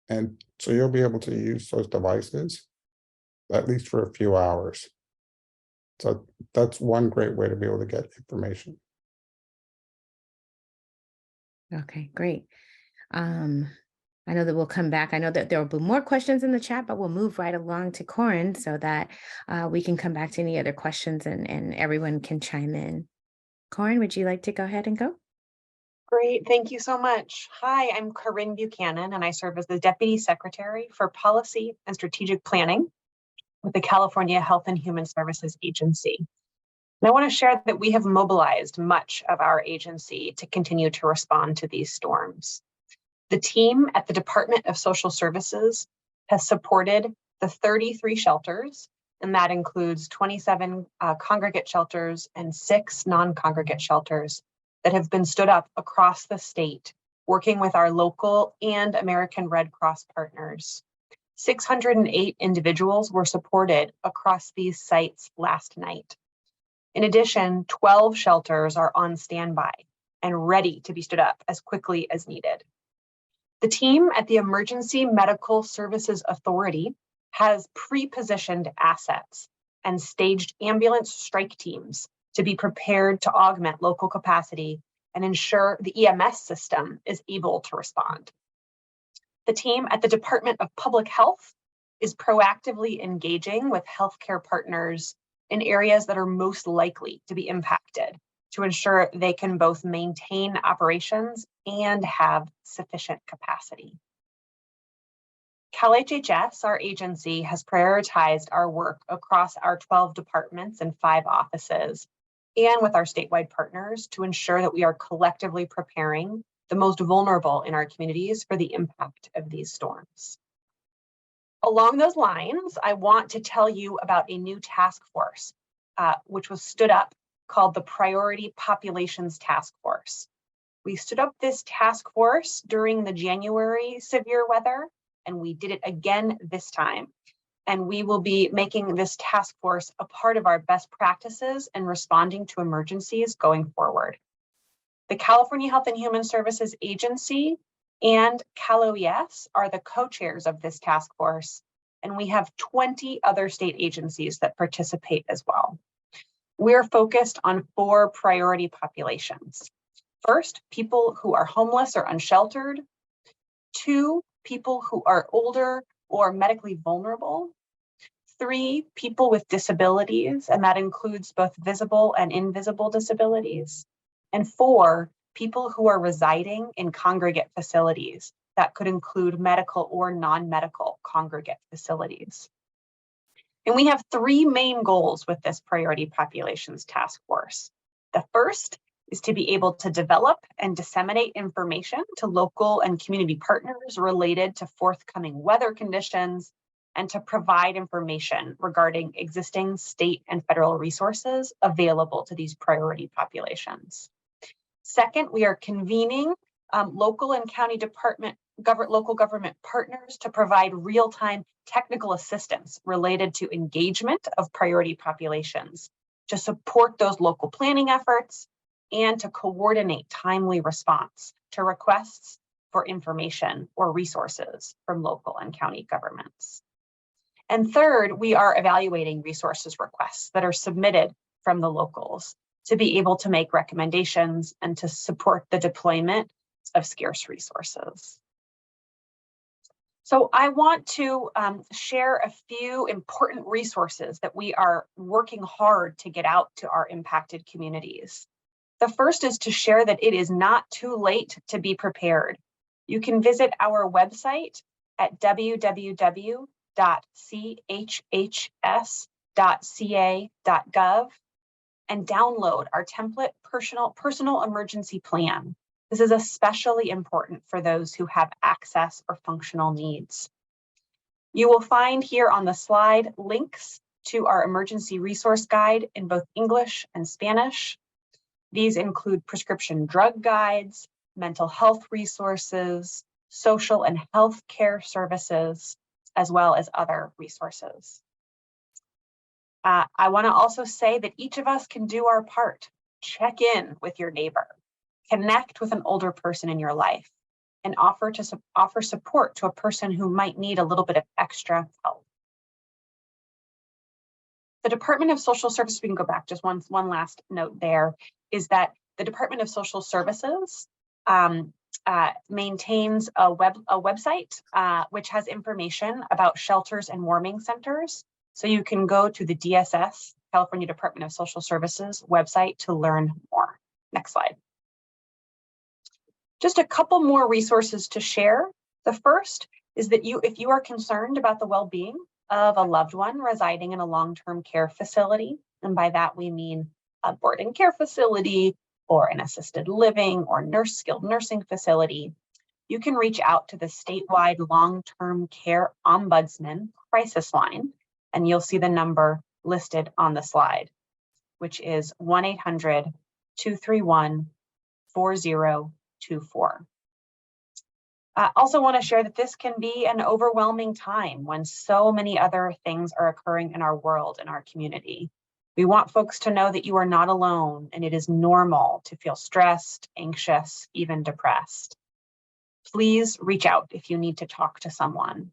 And so you'll be able to use those devices at least for a few hours. So that's one great way to be able to get information. Okay, great. I know that we'll come back. I know that there will be more questions in the chat, but we'll move right along to Corrin so that we can come back to any other questions and everyone can chime in. Corrin, would you like to go ahead and go? Great, thank you so much. Hi, I'm Corrin Buchanan, and I serve as the Deputy Secretary for Policy and Strategic Planning with the California Health and Human Services Agency. And I want to share that we have mobilized much of our agency to continue to respond to these storms. The team at the Department of Social Services has supported the 33 shelters, and that includes 27 congregate shelters and 6 non-congregate shelters that have been stood up across the state, working with our local and American Red Cross partners. 608 individuals were supported across these sites last night. In addition, 12 shelters are on standby and ready to be stood up as quickly as needed. The team at the Emergency Medical Services Authority has pre-positioned assets and staged ambulance strike teams to be prepared to augment local capacity and ensure the EMS system is able to respond. The team at the Department of Public Health is proactively engaging with healthcare partners in areas that are most likely to be impacted to ensure they can both maintain operations and have sufficient capacity. CalHHS, our agency, has prioritized our work across our 12 departments and 5 offices and with our statewide partners to ensure that we are collectively preparing the most vulnerable in our communities for the impact of these storms. Along those lines, I want to tell you about a new task force, which was stood up called the Priority Populations Task Force. We stood up this task force during the January severe weather, and we did it again this time. And we will be making this task force a part of our best practices and responding to emergencies going forward. The California Health and Human Services Agency and CalOES are the co-chairs of this task force, and we have 20 other state agencies that participate as well. We're focused on 4 priority populations. First, people who are homeless or unsheltered. 2, people who are older or medically vulnerable. 3, people with disabilities, and that includes both visible and invisible disabilities. And 4, people who are residing in congregate facilities. That could include medical or non-medical congregate facilities. And we have 3 main goals with this Priority Populations Task Force. The first is to be able to develop and disseminate information to local and community partners related to forthcoming weather conditions and to provide information regarding existing state and federal resources available to these priority populations. Second, we are convening local and county local government partners to provide real-time technical assistance related to engagement of priority populations, to support those local planning efforts, and to coordinate timely response to requests for information or resources from local and county governments. And third, we are evaluating resources requests that are submitted from the locals to be able to make recommendations and to support the deployment of scarce resources. So I want to share a few important resources that we are working hard to get out to our impacted communities. The first is to share that it is not too late to be prepared. You can visit our website at www.chhs.ca.gov and download our template personal emergency plan. This is especially important for those who have access or functional needs. You will find here on the slide links to our emergency resource guide in both English and Spanish. These include prescription drug guides, mental health resources, social and health care services, as well as other resources. I want to also say that each of us can do our part. Check in with your neighbor, connect with an older person in your life, and offer support to a person who might need a little bit of extra help. The Department of Social Services, we can go back just one last note there, is that the Department of Social Services maintains a website which has information about shelters and warming centers. So you can go to the DSS, California Department of Social Services website to learn more. Next slide. Just a couple more resources to share. The first is that if you are concerned about the well-being of a loved one residing in a long-term care facility, and by that we mean a board and care facility or an assisted living or skilled nursing facility, you can reach out to the statewide long-term care ombudsman crisis line, and you'll see the number listed on the slide, which is 1-800-231-4024. I also want to share that this can be an overwhelming time when so many other things are occurring in our world, in our community. We want folks to know that you are not alone and it is normal to feel stressed, anxious, even depressed. Please reach out if you need to talk to someone.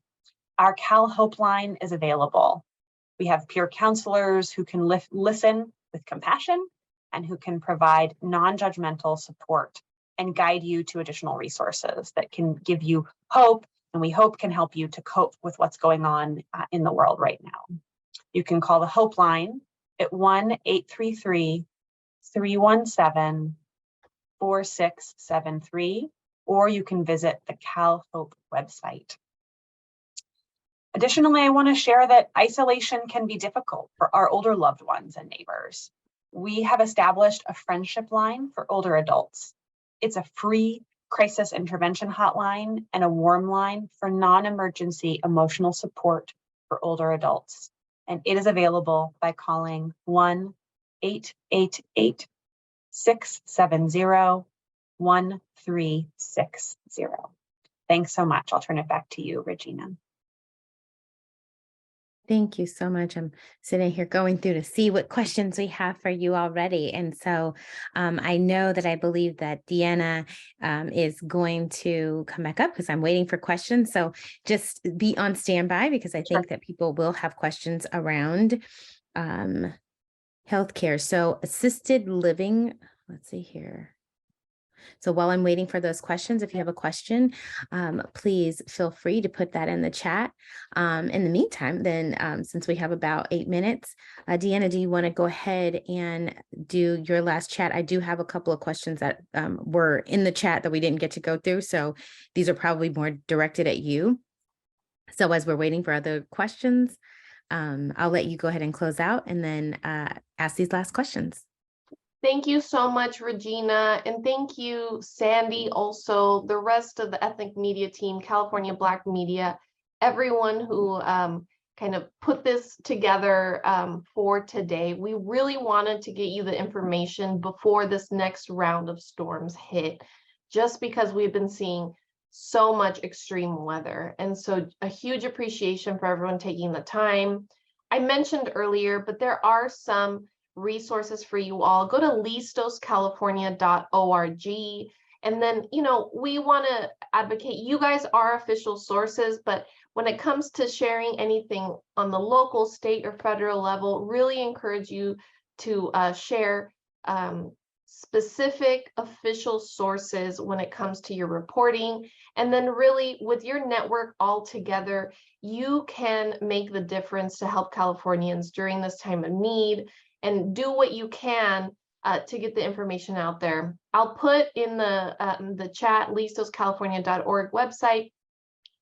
Our Cal Hope line is available. We have peer counselors who can listen with compassion and who can provide non-judgmental support and guide you to additional resources that can give you hope, and we hope can help you to cope with what's going on in the world right now. You can call the Hope line at 1-833-317-4673, or you can visit the Cal Hope website. Additionally, I want to share that isolation can be difficult for our older loved ones and neighbors. We have established a friendship line for older adults. It's a free crisis intervention hotline and a warm line for non-emergency emotional support for older adults. And it is available by calling 1-888-670-1360. Thanks so much. I'll turn it back to you, Regina. Thank you so much. I'm sitting here going through to see what questions we have for you already. And so I know that I believe that Deanna is going to come back up because I'm waiting for questions. So just be on standby because I think that people will have questions around healthcare. So assisted living, let's see here. So while I'm waiting for those questions, if you have a question, please feel free to put that in the chat. In the meantime, then, since we have about 8 minutes, Deanna, do you want to go ahead and do your last chat? I do have a couple of questions that were in the chat that we didn't get to go through. So these are probably more directed at you. So as we're waiting for other questions, I'll let you go ahead and close out and then ask these last questions. Thank you so much, Regina. And thank you, Sandy, also the rest of the ethnic media team, California Black Media, everyone who kind of put this together for today. We really wanted to get you the information before this next round of storms hit, just because we've been seeing so much extreme weather. And so a huge appreciation for everyone taking the time. I mentioned earlier, but there are some resources for you all. Go to listoscalifornia.org. And then, we want to advocate, you guys are official sources, but when it comes to sharing anything on the local, state, or federal level, really encourage you to share specific official sources when it comes to your reporting. And then really with your network all together, you can make the difference to help Californians during this time of need, and do what you can to get the information out there. I'll put in the chat, listoscalifornia.org website,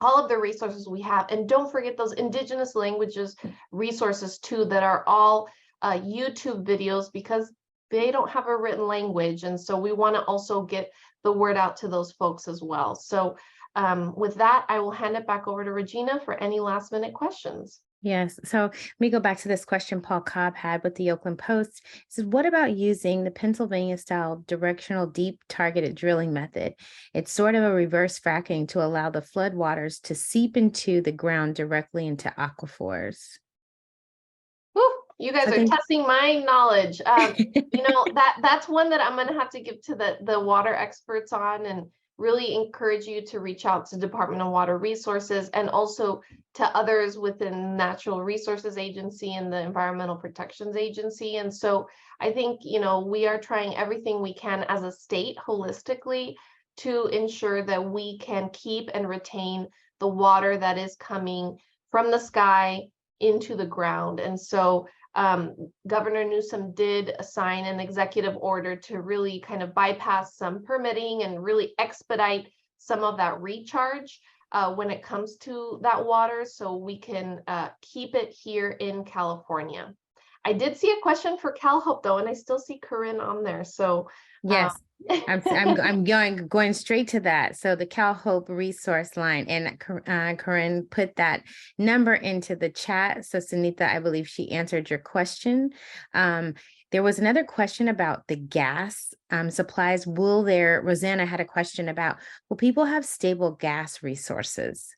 all of the resources we have. And don't forget those Indigenous languages resources too, that are all YouTube videos, because they don't have a written language. And so we want to also get the word out to those folks as well. So with that, I will hand it back over to Regina for any last minute questions. Yes. So let me go back to this question Paul Cobb had with the Oakland Post. He says, what about using the Pennsylvania style directional deep targeted drilling method? It's sort of a reverse fracking to allow the flood waters to seep into the ground directly into aquifers. Whew, you guys are testing my knowledge. That's one that I'm going to have to give to the water experts on, and really encourage you to reach out to Department of Water Resources and also to others within Natural Resources Agency and the Environmental Protections Agency. And so I think, we are trying everything we can as a state holistically to ensure that we can keep and retain the water that is coming from the sky into the ground. And so Governor Newsom did assign an executive order to really kind of bypass some permitting and really expedite some of that recharge when it comes to that water, so we can keep it here in California. I did see a question for CalHope though, and I still see Corrin on there. So yes, I'm going straight to that. So the CalHope resource line, and Corrin put that number into the chat. So Sunita, I believe she answered your question. There was another question about the gas supplies. Rosanna had a question about, will people have stable gas resources?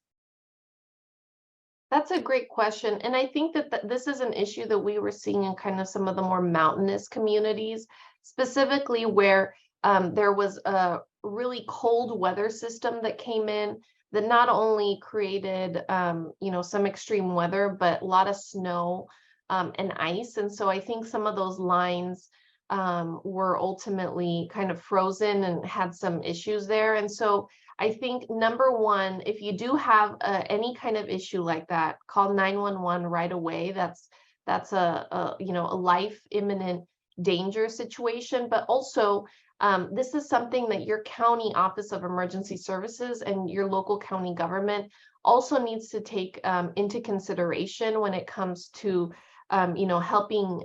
That's a great question. And I think that this is an issue that we were seeing in kind of some of the more mountainous communities, specifically where there was a really cold weather system that came in that not only created, some extreme weather, but a lot of snow and ice. And so I think some of those lines were ultimately kind of frozen and had some issues there. And so I think number one, if you do have any kind of issue like that, call 911 right away. That's a life imminent danger situation. But also, this is something that your county Office of Emergency Services and your local county government also needs to take into consideration when it comes to helping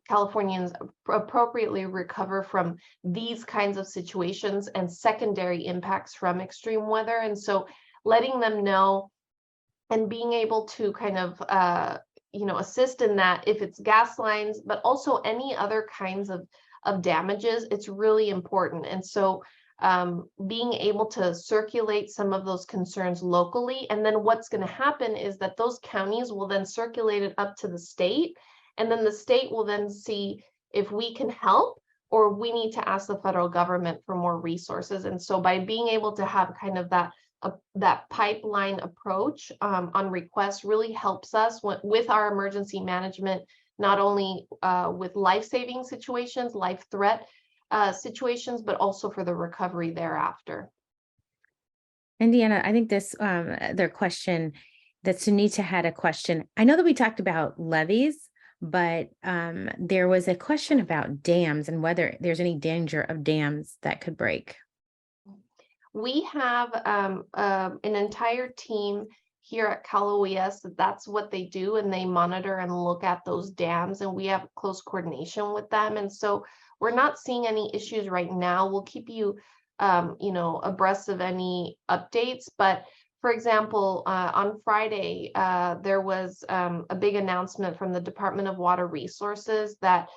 Californians appropriately recover from these kinds of situations and secondary impacts from extreme weather. And so letting them know and being able to kind of, assist in that, if it's gas lines, but also any other kinds of damages, it's really important. And so being able to circulate some of those concerns locally. And then what's going to happen is that those counties will then circulate it up to the state. And then the state will then see if we can help or we need to ask the federal government for more resources. And so by being able to have kind of that pipeline approach on request really helps us with our emergency management, not only with life-saving situations, life threat situations, but also for the recovery thereafter. Indiana, I think this their question that Sunita had a question. I know that we talked about levees, but there was a question about dams and whether there's any danger of dams that could break. We have an entire team here at Cal OES that's what they do, and they monitor and look at those dams, and we have close coordination with them. And so we're not seeing any issues right now. We'll keep you, abreast of any updates. But for example, on Friday, there was a big announcement from the Department of Water Resources that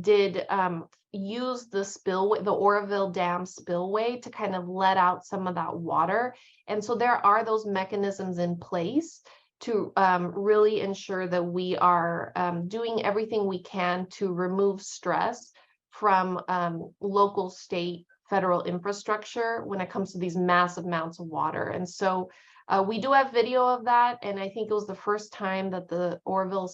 did use the spillway, the Oroville Dam spillway, to kind of let out some of that water. And so there are those mechanisms in place to really ensure that we are doing everything we can to remove stress from local, state, federal infrastructure when it comes to these massive amounts of water. And so we do have video of that. And I think it was the first time that the Oroville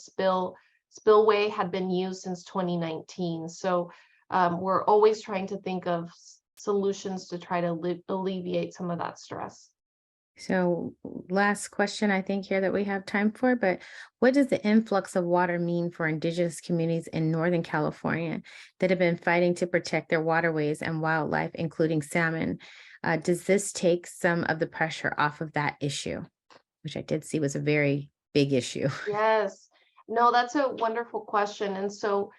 spillway had been used since 2019. So we're always trying to think of solutions to try to alleviate some of that stress. So last question, I think here that we have time for, but what does the influx of water mean for Indigenous communities in Northern California that have been fighting to protect their waterways and wildlife, including salmon? Does this take some of the pressure off of that issue, which I did see was a very big issue? Yes, no, that's a wonderful question. And so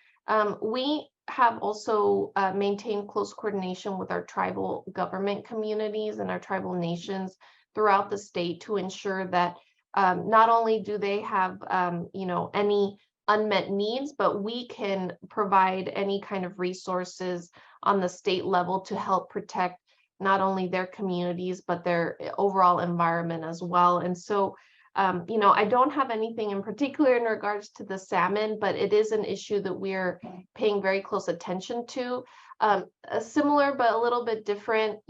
we have also maintained close coordination with our tribal government communities and our tribal nations throughout the state to ensure that not only do they have any unmet needs, but we can provide any kind of resources on the state level to help protect not only their communities, but their overall environment as well. And so I don't have anything in particular in regards to the salmon, but it is an issue that we're paying very close attention to. Similar, but a little bit different,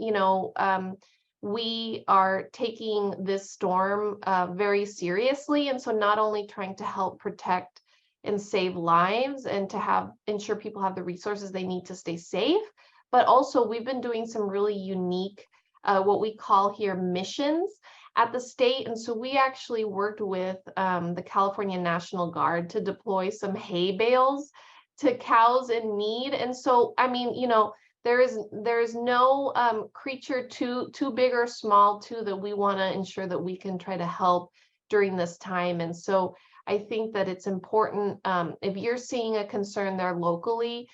we are taking this storm very seriously. And so not only trying to help protect and save lives and to ensure people have the resources they need to stay safe, but also we've been doing some really unique, what we call here missions at the state. And so we actually worked with the California National Guard to deploy some hay bales to cows in need. And so, I mean, you know, there is no creature too big or small too that we want to ensure that we can try to help during this time. And so I think that it's important, if you're seeing a concern there locally,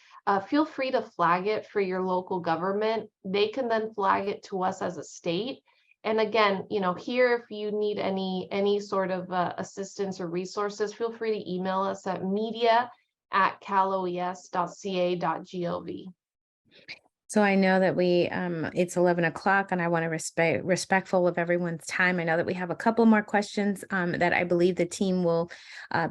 feel free to flag it for your local government. They can then flag it to us as a state. And again, you know, here, if you need any sort of assistance or resources, feel free to email us at media@caloes.ca.gov. So I know that it's 11 o'clock and I want to respectful of everyone's time. I know that we have a couple more questions that I believe the team will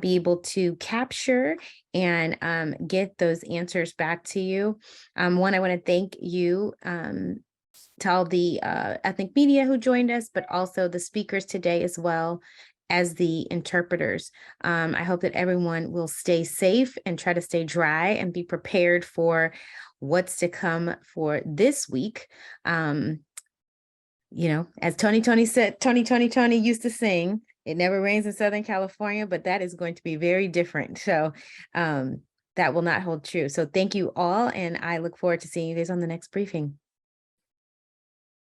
be able to capture and get those answers back to you. One, I want to thank you to all the ethnic media who joined us, but also the speakers today as well as the interpreters. I hope that everyone will stay safe and try to stay dry and be prepared for what's to come for this week. You know, as Tony used to sing, it never rains in Southern California, but that is going to be very different. So that will not hold true. So thank you all. And I look forward to seeing you guys on the next briefing.